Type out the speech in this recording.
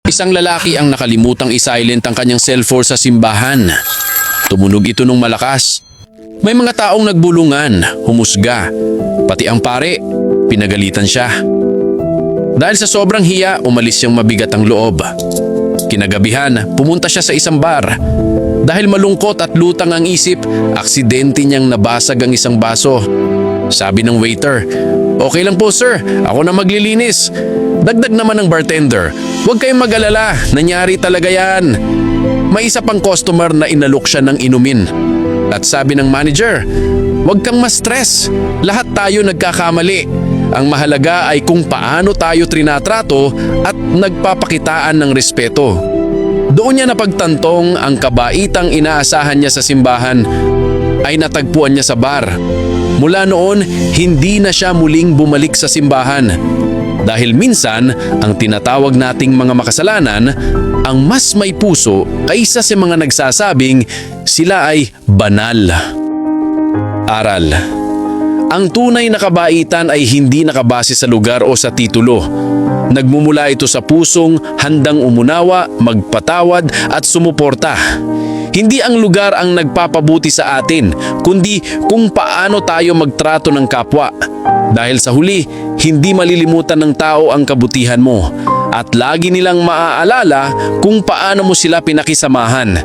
Isang lalaki ang nakalimutang isilent ang kanyang cellphone sa simbahan. Tumunog ito ng malakas. May mga taong nagbulungan, humusga. Pati ang pare, pinagalitan siya. Dahil sa sobrang hiya, umalis siyang mabigat ang loob. Kinagabihan, pumunta siya sa isang bar. Dahil malungkot at lutang ang isip, aksidente niyang nabasag ang isang baso. Sabi ng waiter, "Okay lang po sir, ako na maglilinis." Dagdag naman ng bartender, "Huwag kayong mag-alala, nangyari talaga yan." May isa pang customer na inalok siya ng inumin. At sabi ng manager, "Huwag kang ma-stress, lahat tayo nagkakamali. Ang mahalaga ay kung paano tayo trinatrato at nagpapakitaan ng respeto." Doon niya napagtantong ang kabaitang inaasahan niya sa simbahan ay natagpuan niya sa bar. Mula noon, hindi na siya muling bumalik sa simbahan. Dahil minsan, ang tinatawag nating mga makasalanan ang mas may puso kaysa sa mga nagsasabing sila ay banal. Aral. Ang tunay na kabaitan ay hindi nakabase sa lugar o sa titulo. Nagmumula ito sa pusong handang umunawa, magpatawad at sumuporta. Hindi ang lugar ang nagpapabuti sa atin, kundi kung paano tayo magtrato ng kapwa. Dahil sa huli, hindi malilimutan ng tao ang kabutihan mo at lagi nilang maaalala kung paano mo sila pinakisamahan.